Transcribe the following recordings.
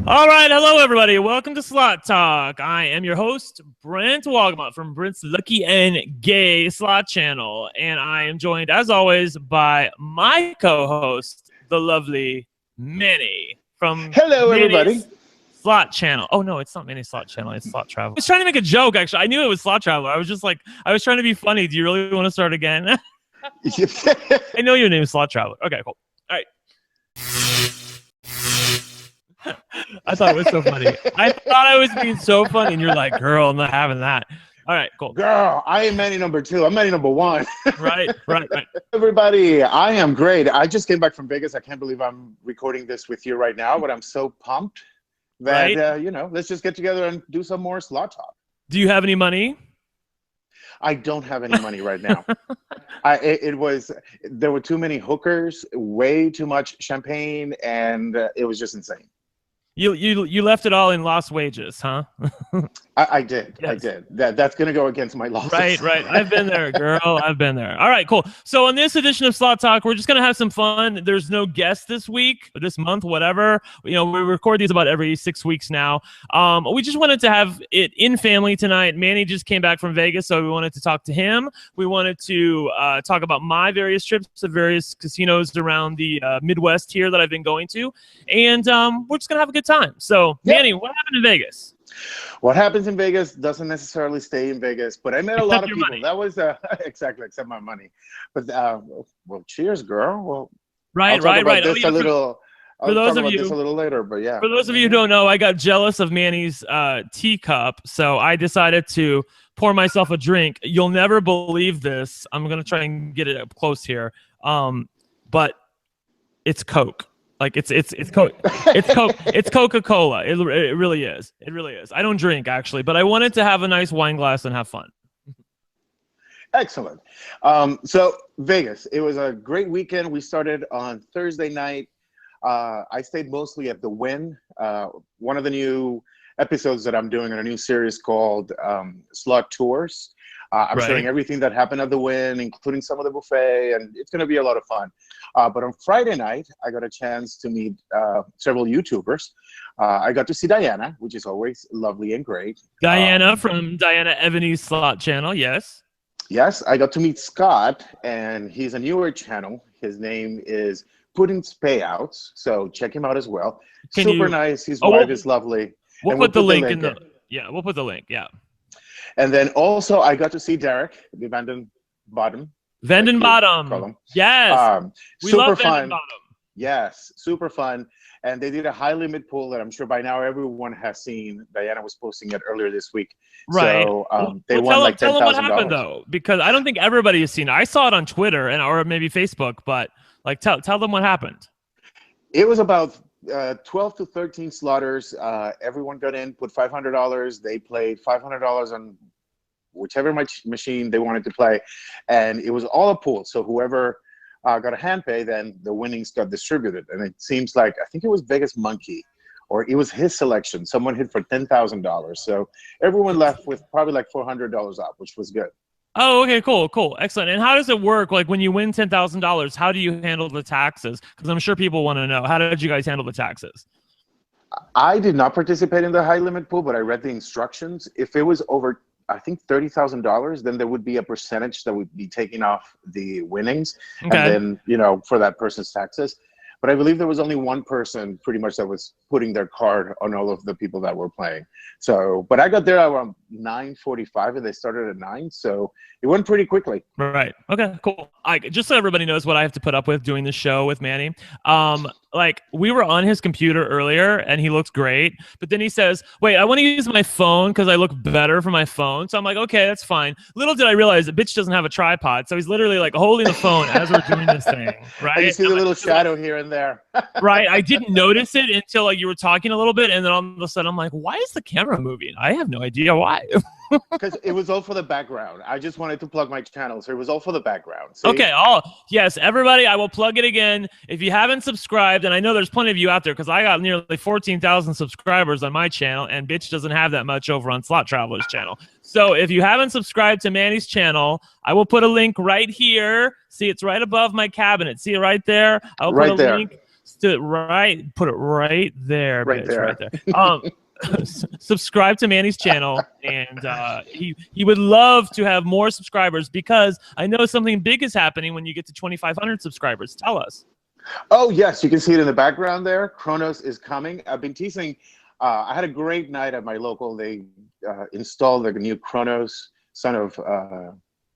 All right, hello everybody. Welcome to Slot Talk. I am your host, Brent Walgamot from Brent's Lucky and Gay Slot Channel, and I am joined, as always, by my co-host, the lovely Manny from Hello, Manny's everybody. Slot Channel. Oh no, it's not Manny's Slot Channel. It's Slot Travel. I was trying to make a joke. Actually, I knew it was Slot Traveler. I was just like, I was trying to be funny. Do you really want to start again? I know your name is Slot Traveler. Okay, cool. All right. I thought it was so funny. I thought I was being so funny, and you're like, girl, I'm not having that. All right, cool. Girl, I am Manny number 2. I'm Manny number 1. Right. Everybody, I am great. I just came back from Vegas. I can't believe I'm recording this with you right now, but I'm so pumped that, let's just get together and do some more slot talk. Do you have any money? I don't have any money right now. There were too many hookers, way too much champagne, and it was just insane. You left it all in lost wages, huh? I did. Yes. I did. That's going to go against my losses. Right. I've been there, girl. I've been there. All right, cool. So on this edition of Slot Talk, we're just going to have some fun. There's no guest this week, this month, whatever. We record these about every 6 weeks now. We just wanted to have it in family tonight. Manny just came back from Vegas, so we wanted to talk to him. We wanted to talk about my various trips to various casinos around the Midwest here that I've been going to. And we're just going to have a good time. So, yep. Manny, what happened in Vegas? What happens in Vegas doesn't necessarily stay in Vegas, but I met a lot of people. Money. That was exactly, except my money. But well, cheers, girl. Well, right. I'll talk about this a little later. But yeah, for those of you who don't know, I got jealous of Manny's teacup, so I decided to pour myself a drink. You'll never believe this. I'm gonna try and get it up close here, but it's Coke. Like it's Coke. It's Coca-Cola. It really is. It really is. I don't drink actually, but I wanted to have a nice wine glass and have fun. Excellent. So Vegas, it was a great weekend. We started on Thursday night. I stayed mostly at the Wynn, one of the new episodes that I'm doing on a new series called Slot Tours. I'm showing everything that happened at the Wynn, including some of the buffet, and it's going to be a lot of fun. But on Friday night, I got a chance to meet several YouTubers. I got to see Diana, which is always lovely and great. Diana from Diana Ebony's Slot Channel, yes. Yes, I got to meet Scott, and he's a newer channel. His name is Pudding's Payouts, so check him out as well. Super nice. His wife is lovely. We'll put the link in the... Yeah, we'll put the link, yeah. And then also, I got to see Derek, the Vanden Bottom. Yes. We super love fun. Bottom. Yes, super fun. And they did a high limit pool that I'm sure by now everyone has seen. Diana was posting it earlier this week. Right. So they won like $10,000. Tell them what happened though, because I don't think everybody has seen it. I saw it on Twitter or maybe Facebook, but like tell them what happened. It was about 12 to 13 slotters. Everyone got in, put $500. They played $500 on whichever machine they wanted to play, and it was all a pool. So whoever got a hand pay, then the winnings got distributed. And it seems like, I think it was Vegas Monkey, or it was his selection. Someone hit for $10,000. So everyone left with probably like $400 up, which was good. Oh, okay, cool, excellent. And how does it work? Like when you win $10,000, how do you handle the taxes? Because I'm sure people want to know. How did you guys handle the taxes? I did not participate in the high limit pool, but I read the instructions. If it was over, I think $30,000, then there would be a percentage that would be taken off the winnings, and then for that person's taxes. But I believe there was only one person pretty much that was putting their card on all of the people that were playing. So, but I got there around 9:45 and they started at 9. So it went pretty quickly. Right. Okay, cool. Just so everybody knows what I have to put up with doing the show with Manny. Like we were on his computer earlier and he looks great, but then he says, wait, I want to use my phone because I look better for my phone. So I'm like, okay, that's fine. Little did I realize the bitch doesn't have a tripod. So he's literally like holding the phone as we're doing this thing. Right. And you see the little shadow here and there. Right. I didn't notice it until like you were talking a little bit. And then all of a sudden I'm like, why is the camera moving? I have no idea why. Because it was all for the background. I just wanted to plug my channel, so it was all for the background. See? Okay. Yes, everybody, I will plug it again. If you haven't subscribed, and I know there's plenty of you out there, because I got nearly 14,000 subscribers on my channel, and bitch doesn't have that much over on Slot Traveler's channel. So if you haven't subscribed to Manny's channel, I will put a link right here. See, it's right above my cabinet. See it right there? I will put a link. Put it right there, Right bitch, right there. there. Subscribe to Manny's channel, and he would love to have more subscribers because I know something big is happening when you get to 2,500 subscribers. Tell us. Oh, yes, you can see it in the background there. Kronos is coming. I've been teasing. I had a great night at my local. They installed the new Kronos,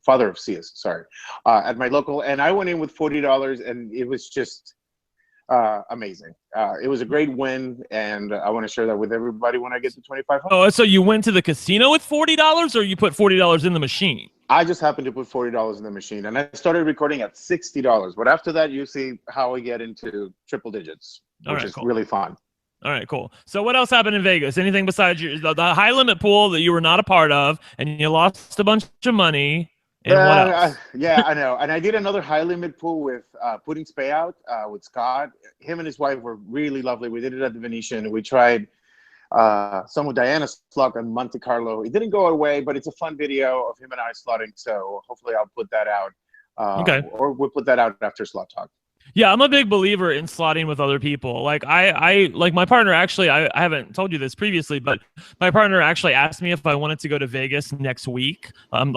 father of Seus, sorry, at my local. And I went in with $40, and it was just amazing. It was a great win, and I want to share that with everybody when I get to 2,500. Oh, so you went to the casino with $40, or you put $40 in the machine? I just happened to put $40 in the machine, and I started recording at $60. But after that, you see how we get into triple digits, which is really fun. All right, cool. So what else happened in Vegas? Anything besides the high limit pool that you were not a part of, and you lost a bunch of money? And what else? Yeah, I know. And I did another high limit pool with Pudding's Payout with Scott. Him and his wife were really lovely. We did it at the Venetian. We tried some with Diana's slot in Monte Carlo. It didn't go away, but it's a fun video of him and I slotting. So hopefully I'll put that out. Or we'll put that out after Slot Talk. Yeah, I'm a big believer in slotting with other people. Like I like my partner actually, I haven't told you this previously, but my partner actually asked me if I wanted to go to Vegas next week. On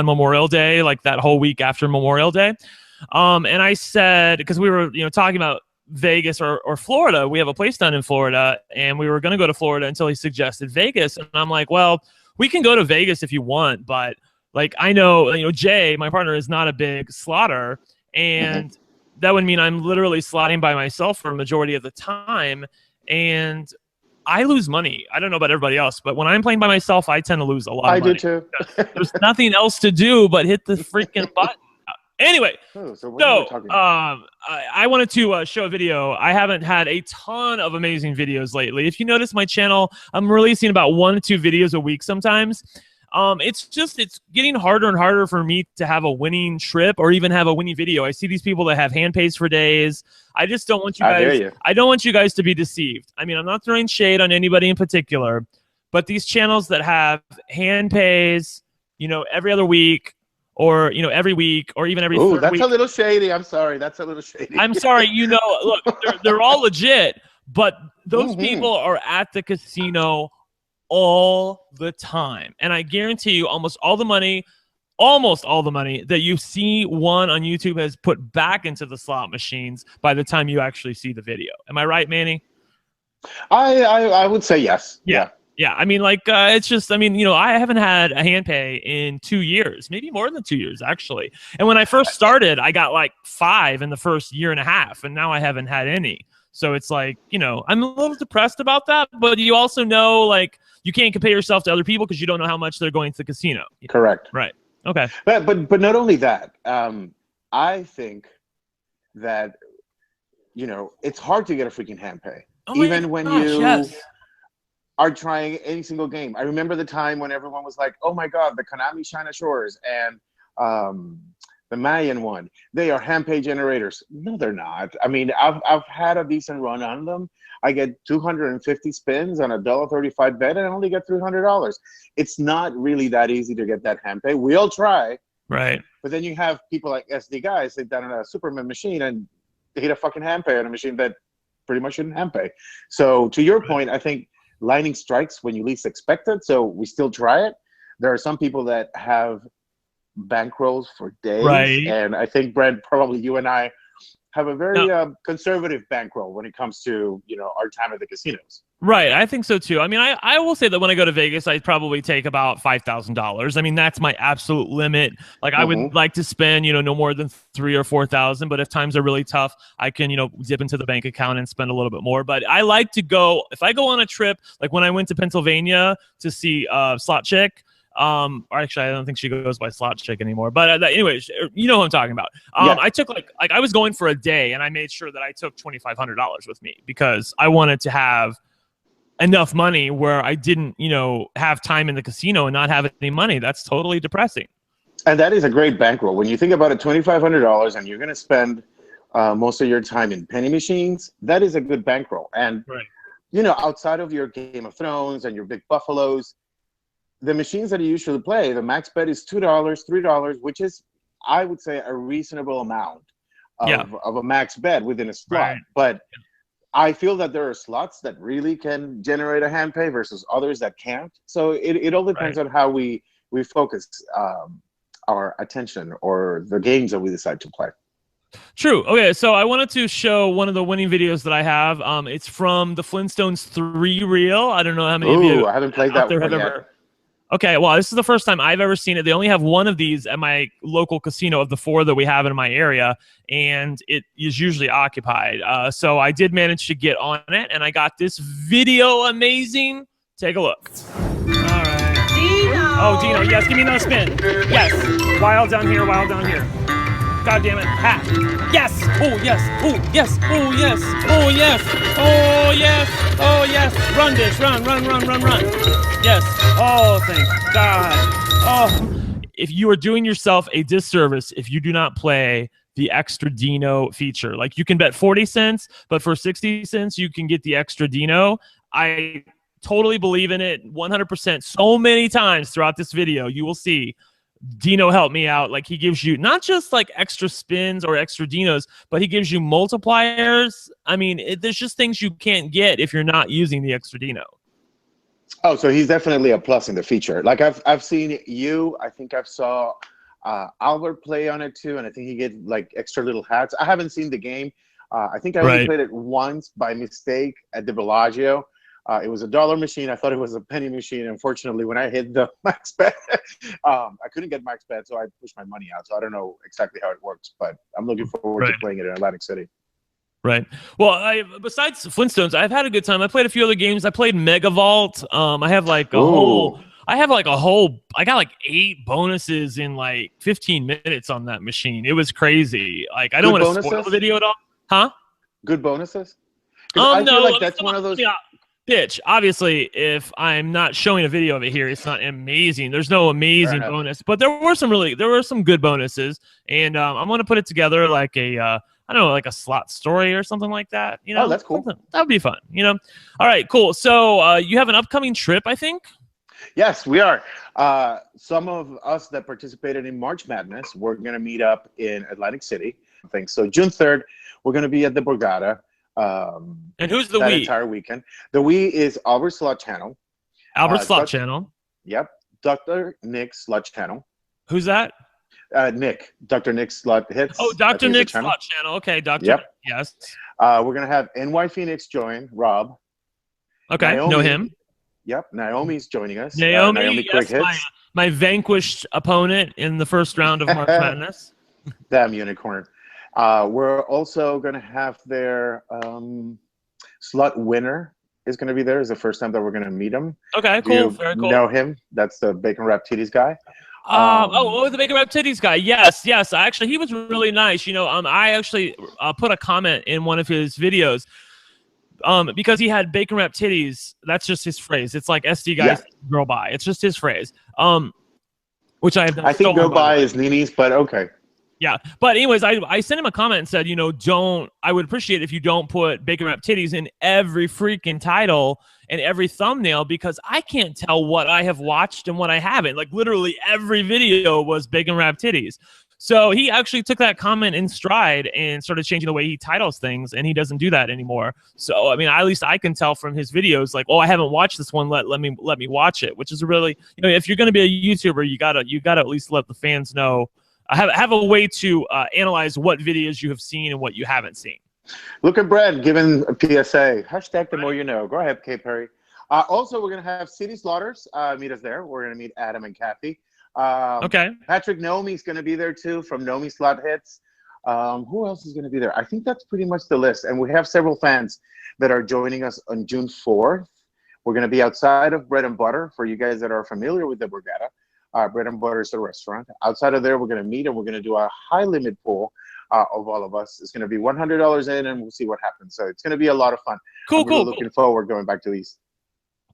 Memorial Day, like that whole week after Memorial Day. And I said, because we were, talking about Vegas or Florida. We have a place down in Florida, and we were going to go to Florida until he suggested Vegas. And I'm like, well, we can go to Vegas if you want, but like I know, Jay, my partner, is not a big slotter, and that would mean I'm literally slotting by myself for a majority of the time, and I lose money. I don't know about everybody else, but when I'm playing by myself, I tend to lose a lot of money. I do too. There's nothing else to do but hit the freaking button. Anyway, I wanted to show a video. I haven't had a ton of amazing videos lately. If you notice my channel, I'm releasing about 1 to 2 videos a week sometimes. It's getting harder and harder for me to have a winning trip or even have a winning video. I see these people that have hand pays for days. I just don't want you guys. I don't want you guys to be deceived. I mean, I'm not throwing shade on anybody in particular, but these channels that have hand pays, every other week, or every week, or even every third week. That's a little shady. I'm sorry. That's a little shady. I'm sorry. Look, they're all legit, but those people are at the casino all the time, and I guarantee you almost all the money that you see won on YouTube has put back into the slot machines by the time you actually see the video. Am I right, Manny? I would say yes. Yeah, I mean, it's just, I haven't had a hand pay in 2 years, maybe more than 2 years, actually. And when I first started, I got like 5 in the first year and a half, and now I haven't had any. So it's like, I'm a little depressed about that, but you also know, like, you can't compare yourself to other people because you don't know how much they're going to the casino. Correct. Right. Okay. But not only that, I think that, it's hard to get a freaking hand pay. Even when you are trying any single game. I remember the time when everyone was like, oh my God, the Konami China Shores and the Mayan one, they are hand pay generators. No, they're not. I mean, I've had a decent run on them. I get 250 spins on a $1.35 bet, and I only get $300. It's not really that easy to get that hand pay. We all try. Right. But then you have people like SD guys sit down on a Superman machine and hit a fucking hand pay on a machine that pretty much shouldn't hand pay. So to your point, I think lightning strikes when you least expect it. So we still try it. There are some people that have bankrolls for days. Right. And I think, Brent, probably you and I have a very conservative bankroll when it comes to, our time at the casinos. Right. I think so too. I mean, I will say that when I go to Vegas, I probably take about $5,000. I mean, that's my absolute limit. Like I would like to spend, no more than 3,000 or 4,000. But if times are really tough, I can, dip into the bank account and spend a little bit more. But I like to go, if I go on a trip, like when I went to Pennsylvania to see Slot Chick, or actually I don't think she goes by Slot Chick anymore, but anyways, you know who I'm talking about. I took like I was going for a day, and I made sure that I took $2,500 with me because I wanted to have enough money where I didn't have time in the casino and not have any money. That's totally depressing. And that is a great bankroll when you think about it. $2,500, and you're going to spend most of your time in penny machines. That is a good bankroll. And outside of your Game of Thrones and your big buffaloes, the machines that you usually play, the max bet is $2, $3, which is, I would say, a reasonable amount. Yeah. of a max bet within a slot. Right. But I feel that there are slots that really can generate a hand pay versus others that can't. So it all depends Right. on how we focus our attention or the games that we decide to play. True. Okay, so I wanted to show one of the winning videos that I have. It's from the Flintstones 3 reel. I don't know how many of you Ooh, I haven't played out that there have one yet. ever. Okay, well, this is the first time I've ever seen it. They only have one of these at my local casino of the 4 that we have in my area, and it is usually occupied. So I did manage to get on it, and I got this video amazing. Take a look. All right. Dino! Oh, Dino, yes, give me another spin. Yes. Wild down here, wild down here. God damn it. Hat. Yes. Oh, yes. Oh, yes. Oh, yes. Oh, yes. Oh, yes. Oh, yes. Run, bitch. Run, run, run, run, run. Yes. Oh, thank God. Oh, if you are doing yourself a disservice if you do not play the extra Dino feature. Like, you can bet 40 cents, but for 60 cents, you can get the extra Dino. I totally believe in it 100%. So many times throughout this video, you will see Dino help me out. Like, he gives you not just like extra spins or extra Dinos, but he gives you multipliers. I mean, there's just things you can't get if you're not using the extra Dino. Oh, so he's definitely a plus in the feature. Like I've seen you. I think I've saw Albert play on it too, and I think he get like extra little hats. I haven't seen the game. I think I only played it once by mistake at the Bellagio. It was a dollar machine. I thought it was a penny machine. Unfortunately, when I hit the max bet, I couldn't get max bet, so I pushed my money out. So I don't know exactly how it works, but I'm looking forward to playing it in Atlantic City. Right. Well, besides Flintstones, I've had a good time. I played a few other games. I played Mega Vault. I have like a whole. I got like 8 bonuses in like 15 minutes on that machine. It was crazy. Like, I don't want to spoil the video at all. Huh? Good bonuses? I feel like that's one of those. Yeah. Pitch. Obviously, if I'm not showing a video of it here, it's not amazing. There's no amazing bonus, but there were some good bonuses, and I'm gonna put it together like a I don't know, like a slot story or something like that. You know, that's cool. That would be fun. You know, all right, cool. So you have an upcoming trip, I think. Yes, we are. Some of us that participated in March Madness, we're gonna meet up in Atlantic City. I think so. June 3rd, we're gonna be at the Borgata. And who's the that we? entire weekend? The we is Albert Slot Channel. Albert Slot Channel. Yep. Dr. Nick's Slot Channel. Who's that? Nick. Dr. Nick's Slot Hits. Oh, Dr. Nick's Slot Channel. Okay, Dr. Yep. Yes. We're gonna have NY Phoenix join Rob. Okay, Naomi, know him. Yep. Naomi's joining us. Naomi Quick yes, Hits. my vanquished opponent in the first round of March Madness. Damn unicorn. We're also going to have their slot winner is going to be there. It's the first time that we're going to meet him. Okay, cool. Very cool. Know him? That's the bacon wrap titties guy. The bacon wrap titties guy. Yes. Actually, he was really nice. You know, I actually put a comment in one of his videos because he had bacon wrap titties. That's just his phrase. It's like SD guys girl by. It's just his phrase. Which I have done. I think go by is Nini's, but okay. Yeah, but anyways, I sent him a comment and said, you know, I would appreciate if you don't put bacon wrap titties in every freaking title and every thumbnail, because I can't tell what I have watched and what I haven't. Like, literally every video was bacon wrap titties. So he actually took that comment in stride and started changing the way he titles things, and he doesn't do that anymore. So, I mean, at least I can tell from his videos, like, oh, I haven't watched this one. Let me watch it, which is really, you know, if you're going to be a YouTuber, you gotta at least let the fans know. Have a way to analyze what videos you have seen and what you haven't seen. Look at Brent giving a PSA. Hashtag the more you know. Go ahead, K. Perry. Also, we're going to have City Slaughters meet us there. We're going to meet Adam and Kathy. Okay. Patrick Nomi's going to be there too from Nomi Slot Hits. Who else is going to be there? I think that's pretty much the list. And we have several fans that are joining us on June 4th. We're going to be outside of Bread and Butter for you guys that are familiar with the Borgata. Bread and Butter is a restaurant. Outside of there, we're going to meet and we're going to do a high limit pool of all of us. It's going to be $100 in, and we'll see what happens. So it's going to be a lot of fun. Cool. Looking forward going back to these.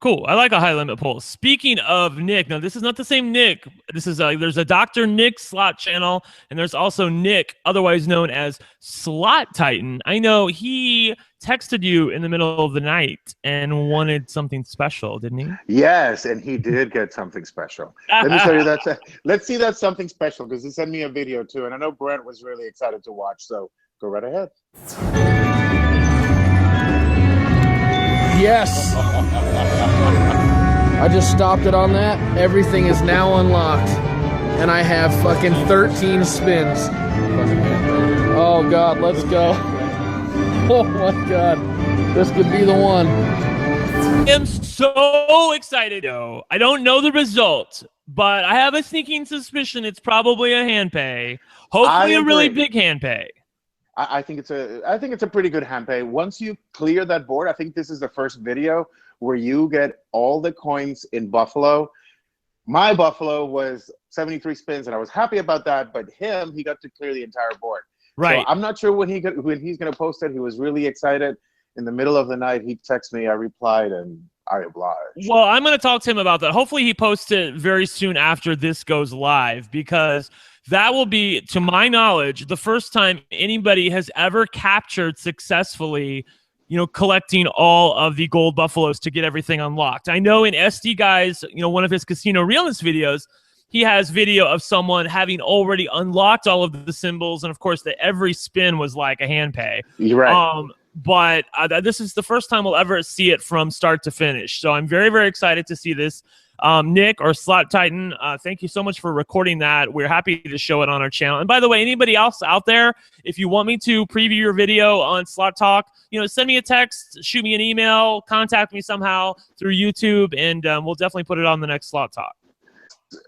Cool. I like a high limit poll. Speaking of Nick, now this is not the same Nick. This is there's a Dr. Nick Slot Channel, and there's also Nick, otherwise known as Slot Titan. I know he texted you in the middle of the night and wanted something special, didn't he? Yes, and he did get something special. Let me tell you let's see that something special, because he sent me a video too, and I know Brent was really excited to watch. So Go right ahead. Yes. I just stopped it on that. Everything is now unlocked. And I have fucking 13 spins. Oh God, let's go. Oh my God. This could be the one. I am so excited. I don't know the result, but I have a sneaking suspicion it's probably a hand pay. Hopefully a really big hand pay. I think it's a pretty good hand pay. Once you clear that board, I think this is the first video where you get all the coins in Buffalo. My Buffalo was 73 spins, and I was happy about that. But he got to clear the entire board. Right. So I'm not sure when he's going to post it. He was really excited. In the middle of the night, he texted me. I replied, and I obliged. Well, I'm going to talk to him about that. Hopefully he posts it very soon after this goes live, because that will be, to my knowledge, the first time anybody has ever captured successfully, collecting all of the gold buffaloes to get everything unlocked. I know in SD Guy's, one of his casino realness videos, he has video of someone having already unlocked all of the symbols, and of course, that every spin was like a hand pay. You're right. But this is the first time we'll ever see it from start to finish. So I'm very, very excited to see this. Nick or Slot Titan, thank you so much for recording that. We're happy to show it on our channel. And by the way, anybody else out there, if you want me to preview your video on Slot Talk, send me a text, shoot me an email, contact me somehow through YouTube, and we'll definitely put it on the next Slot Talk.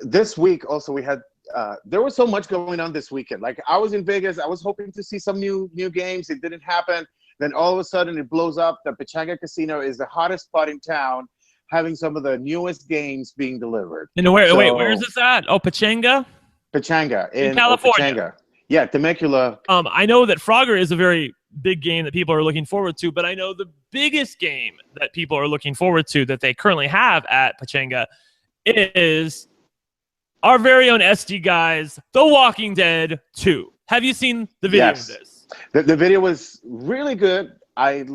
This week also we had there was so much going on this weekend. Like, I was in Vegas, I was hoping to see some new games. It didn't happen. Then all of a sudden it blows up. The Pechanga Casino is the hottest spot in town, having some of the newest games being delivered. And wait, where is this at? Oh, Pechanga? Pechanga in California. Pechanga. Yeah, Temecula. I know that Frogger is a very big game that people are looking forward to, but I know the biggest game that people are looking forward to that they currently have at Pechanga is our very own SD Guys, The Walking Dead 2. Have you seen the video of this? The video was really good. I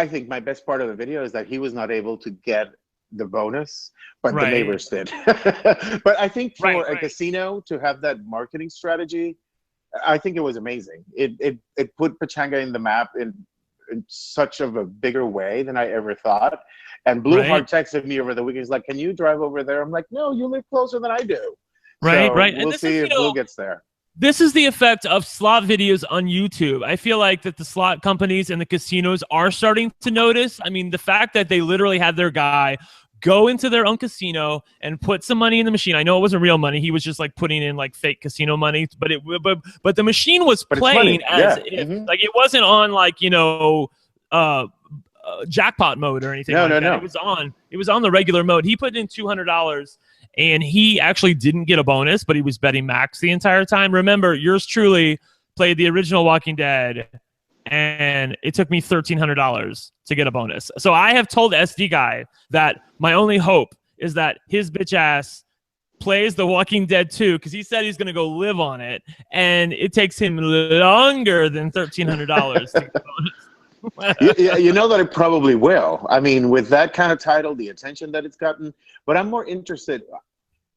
think my best part of the video is that he was not able to get the bonus, but the neighbors did. But I think for a casino to have that marketing strategy, I think it was amazing. It put Pechanga in the map in such of a bigger way than I ever thought. And Blue Heart texted me over the weekend. He's like, "Can you drive over there?" I'm like, "No, you live closer than I do." Right. We'll see if Blue gets there. This is the effect of slot videos on YouTube. I feel like that the slot companies and the casinos are starting to notice. I mean, the fact that they literally had their guy go into their own casino and put some money in the machine. I know it wasn't real money. He was just like putting in like fake casino money, but the machine was playing as if like it wasn't on like, jackpot mode or anything. No. It was on the regular mode. He put in $200 and he actually didn't get a bonus, but he was betting max the entire time. Remember, yours truly played the original Walking Dead, and it took me $1,300 to get a bonus. So I have told SD Guy that my only hope is that his bitch ass plays The Walking Dead 2, because he said he's going to go live on it, and it takes him longer than $1,300 to get a bonus. Yeah, you know that it probably will. I mean, with that kind of title, the attention that it's gotten. But I'm more interested,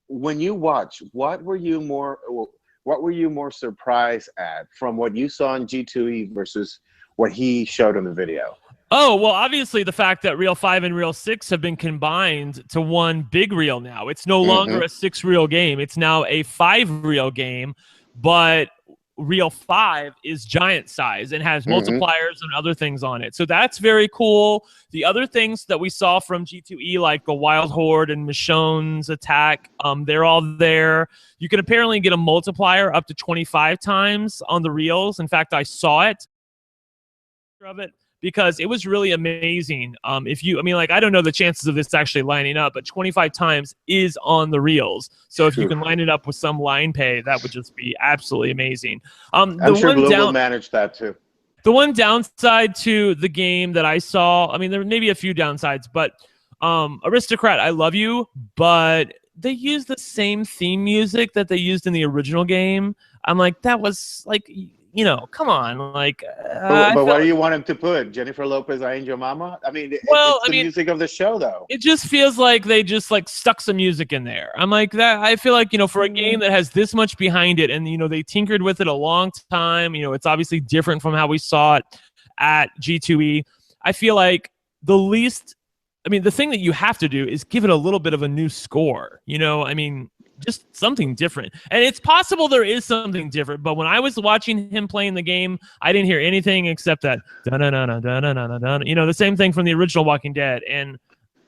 when you watch, what were you more surprised at from what you saw in G2E versus what he showed in the video? Oh, well, obviously the fact that Reel 5 and Reel 6 have been combined to one big reel now. It's no longer a 6-reel game. It's now a 5-reel game, but Reel 5 is giant size and has multipliers and other things on it. So that's very cool. The other things that we saw from G2E, like the Wild Horde and Michonne's attack, they're all there. You can apparently get a multiplier up to 25 times on the reels. In fact, I saw it of it because it was really amazing. I don't know the chances of this actually lining up, but 25 times is on the reels. So if you can line it up with some line pay, that would just be absolutely amazing. I'm sure Blue will manage that too. The one downside to the game that I saw, I mean, there may be a few downsides, but Aristocrat, I love you, but they used the same theme music that they used in the original game. I'm like, that was like, you know, come on, like. But what do you want him to put? Jennifer Lopez, I Ain't Your Mama? I mean, it's the music of the show, though. It just feels like they just like stuck some music in there. I'm like that. I feel like, you know, for a game that has this much behind it, and you know they tinkered with it a long time. You know, it's obviously different from how we saw it at G2E. I feel like the thing that you have to do is give it a little bit of a new score. You know, I mean, just something different. And it's possible there is something different, but when I was watching him playing the game, I didn't hear anything except that dun-dun-dun-dun-dun-dun-dun-dun, you know, the same thing from the original Walking Dead, and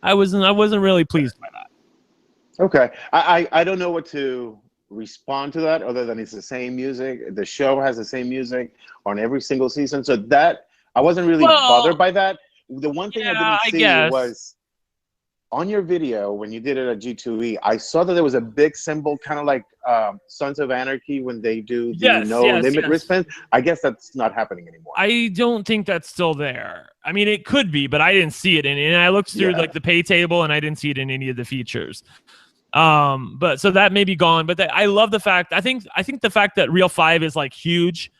I wasn't really pleased by that. Okay. I don't know what to respond to that other than it's the same music. The show has the same music on every single season. So that I wasn't really bothered by that. The one thing I didn't see was on your video when you did it at G2E, I saw that there was a big symbol, kind of like Sons of Anarchy when they do the limit wristband. I guess that's not happening anymore. I don't think that's still there. I mean, it could be, but I didn't see it. And I looked through like the pay table, and I didn't see it in any of the features. But so that may be gone. But I love the fact. I think the fact that Reel 5 is like huge.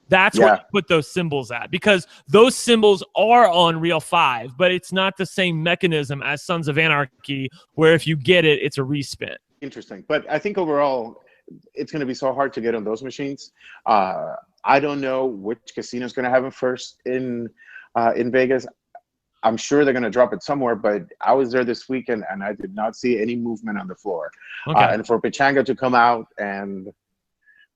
That's where you put those symbols at, because those symbols are on Reel 5, but it's not the same mechanism as Sons of Anarchy, where if you get it, it's a respin. Interesting. But I think overall, it's going to be so hard to get on those machines. I don't know which casino is going to have it first in Vegas. I'm sure they're going to drop it somewhere, but I was there this weekend, and I did not see any movement on the floor. Okay. And for Pechanga to come out and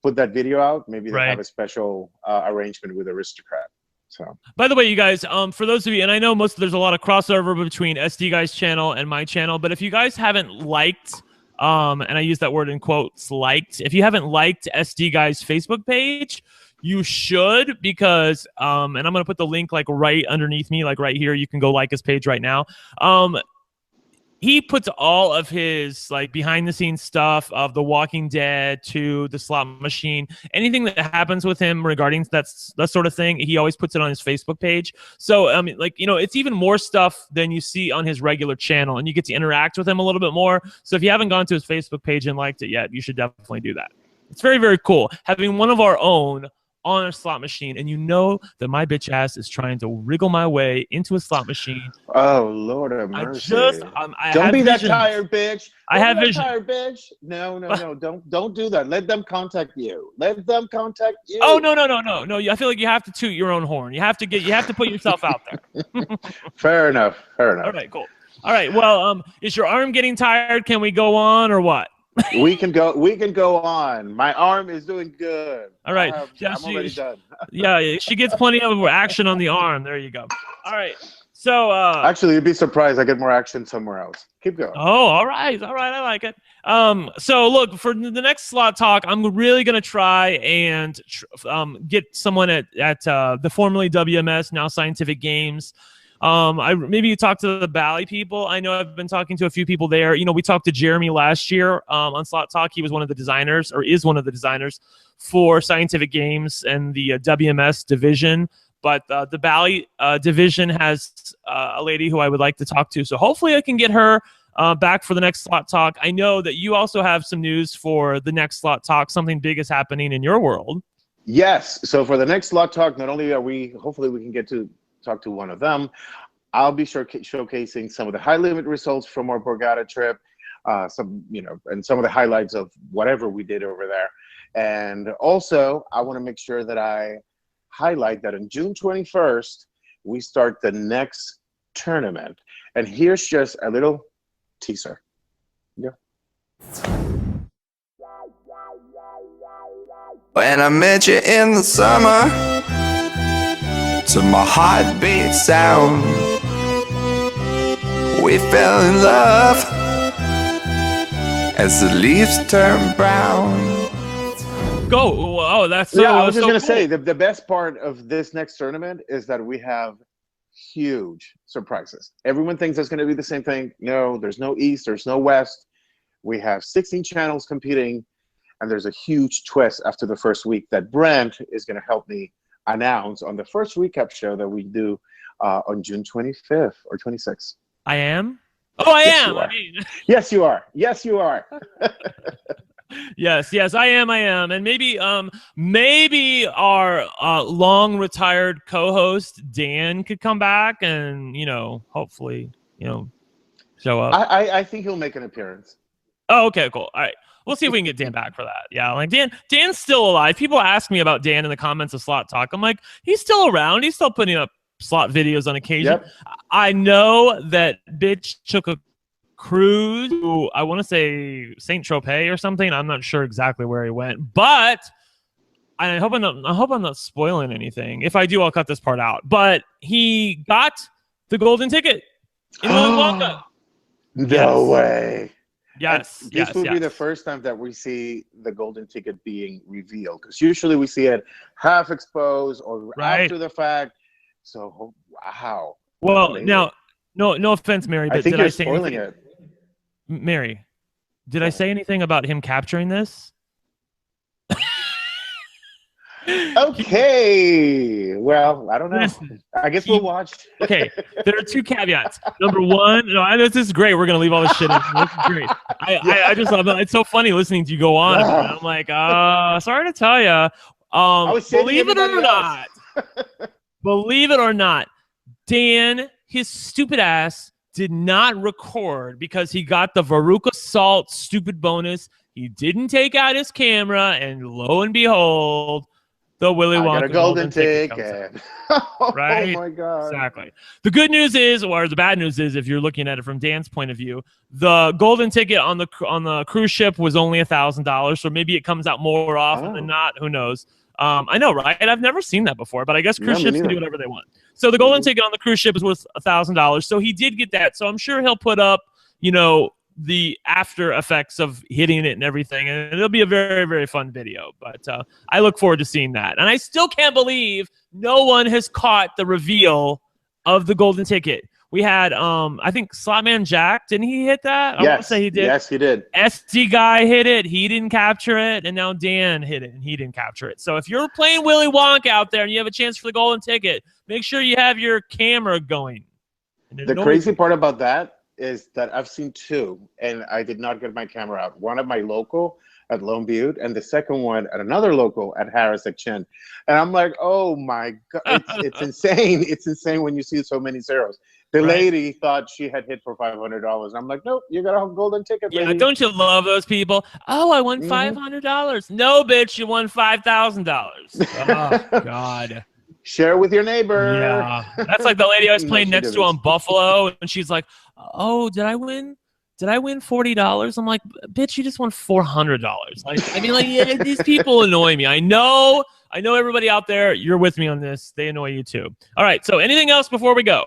put that video out, maybe they have a special arrangement with Aristocrat. So, by the way, you guys, for those of you, and I know there's a lot of crossover between SD Guy's channel and my channel, but if you guys haven't liked, and I use that word in quotes, liked, if you haven't liked SD Guy's Facebook page, you should, because, and I'm going to put the link like right underneath me, like right here. You can go like his page right now. He puts all of his like behind the scenes stuff of The Walking Dead to the slot machine, anything that happens with him regarding that sort of thing, he always puts it on his Facebook page. So I mean, like, you know, it's even more stuff than you see on his regular channel, and you get to interact with him a little bit more. So if you haven't gone to his Facebook page and liked it yet, you should definitely do that. It's very, very cool having one of our own on a slot machine, and you know that my bitch ass is trying to wriggle my way into a slot machine. Oh, Lord have mercy! Don't be that tired, bitch. I have vision. Tired, bitch. No, don't do that. Let them contact you. Let them contact you. Oh no! I feel like you have to toot your own horn. You have to put yourself out there. Fair enough. All right, cool. All right, well, is your arm getting tired? Can we go on or what? We can go on. My arm is doing good. All right. I'm already done. Yeah, she gets plenty of action on the arm. There you go. All right. So actually, you'd be surprised. I get more action somewhere else. Keep going. Oh, all right. I like it. So look, for the next slot talk, I'm really gonna try and get someone at the formerly WMS, now Scientific Games. Maybe you talk to the Bally people. I know I've been talking to a few people there. You know, we talked to Jeremy last year on Slot Talk. He was one of the designers, or is one of the designers for Scientific Games and the WMS division. But the Bally division has a lady who I would like to talk to. So hopefully I can get her back for the next Slot Talk. I know that you also have some news for the next Slot Talk. Something big is happening in your world. Yes. So for the next Slot Talk, not only are hopefully we can get to talk to one of them, I'll be showcasing some of the high limit results from our Borgata trip, and some of the highlights of whatever we did over there. And also, I want to make sure that I highlight that on June 21st, we start the next tournament. And here's just a little teaser. Yeah. When I met you in the summer, to my heartbeat sound, we fell in love as the leaves turn brown. Go! Oh, that's so, I was just so gonna cool. say the best part of this next tournament is that we have huge surprises. Everyone thinks it's gonna be the same thing. No, there's no East, there's no West. We have 16 channels competing, and there's a huge twist after the first week that Brent is gonna help me announce on the first recap show that we do on June 25th or 26th. I am? Oh, I yes, am. I mean. Yes, you are. Yes, you are. Yes, I am, and maybe our long retired co-host Dan could come back and hopefully show up. I think he'll make an appearance. Oh, okay, cool. All right. We'll see if we can get Dan back for that. Yeah, like Dan's still alive. People ask me about Dan in the comments of Slot Talk. I'm like, he's still around. He's still putting up slot videos on occasion. Yep. I know that bitch took a cruise to, I want to say Saint Tropez or something. I'm not sure exactly where he went, but I hope I'm not spoiling anything. If I do, I'll cut this part out. But he got the golden ticket in Willy Wonka. No way. Yes. This will be the first time that we see the golden ticket being revealed, because usually we see it half exposed or after the fact. So, wow. Well, now, no offense, Mary, but did I say spoiling it? Mary, did I say anything about him capturing this? Okay. Well, I don't know. Listen, I guess we'll watch. Okay. There are two caveats. Number one, I know this is great. We're going to leave all this shit in. This is great. I just love it. It's so funny listening to you go on. I'm like, sorry to tell you. Believe it or not, Dan, his stupid ass did not record because he got the Veruca Salt stupid bonus. He didn't take out his camera, and lo and behold, the Willy Wonka got a golden ticket. Right? Oh my God. Exactly. The good news is, or the bad news is, if you're looking at it from Dan's point of view, the golden ticket on the cruise ship was only $1,000. So maybe it comes out more often than not. Who knows? I know, right? I've never seen that before, but I guess cruise ships can do whatever they want. So the golden ticket on the cruise ship is worth $1,000. So he did get that. So I'm sure he'll put up, the after effects of hitting it and everything, and it'll be a very, very fun video. But I look forward to seeing that. And I still can't believe no one has caught the reveal of the golden ticket. We had, I think Slotman Jack, didn't he hit that? I want to say he did. Yes, he did. SD guy hit it. He didn't capture it. And now Dan hit it, and he didn't capture it. So if you're playing Willy Wonka out there and you have a chance for the golden ticket, make sure you have your camera going. The crazy part about that is that I've seen two, and I did not get my camera out. One at my local at Lone Butte, and the second one at another local at Harris at Chin. And I'm like, oh my God, it's insane. It's insane when you see so many zeros. The lady thought she had hit for $500. I'm like, nope, you got a golden ticket. Yeah, lady. Don't you love those people? Oh, I won $500. No, bitch, you won $5,000. Oh, God. Share with your neighbor. Yeah, that's like the lady I was playing next to on Buffalo, and she's like, "Oh, did I win? Did I win $40?" I'm like, "Bitch, you just won $400." Like, these people annoy me. I know everybody out there, you're with me on this. They annoy you too. All right. So, anything else before we go?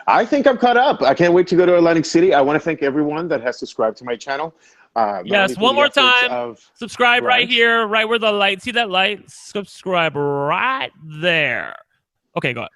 I think I'm caught up. I can't wait to go to Atlantic City. I want to thank everyone that has subscribed to my channel. Yes, one more time. Subscribe right here, right where the light. See that light? Subscribe right there. Okay, go ahead.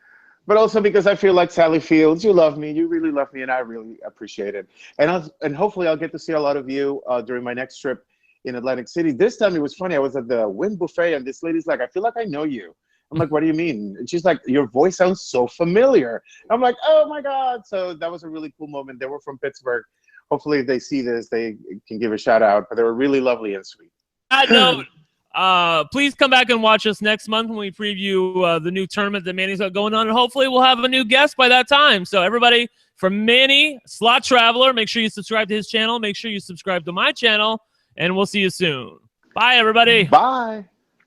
But also because I feel like Sally Fields, you love me. You really love me, and I really appreciate it. And hopefully I'll get to see a lot of you during my next trip in Atlantic City. This time it was funny. I was at the Wynn Buffet, and this lady's like, I feel like I know you. I'm like, what do you mean? And she's like, your voice sounds so familiar. I'm like, oh, my God. So that was a really cool moment. They were from Pittsburgh. Hopefully if they see this, they can give a shout out. But they were really lovely and sweet. On that note, please come back and watch us next month when we preview the new tournament that Manny's got going on. And hopefully we'll have a new guest by that time. So everybody, from Manny, Slot Traveler, make sure you subscribe to his channel. Make sure you subscribe to my channel. And we'll see you soon. Bye, everybody. Bye.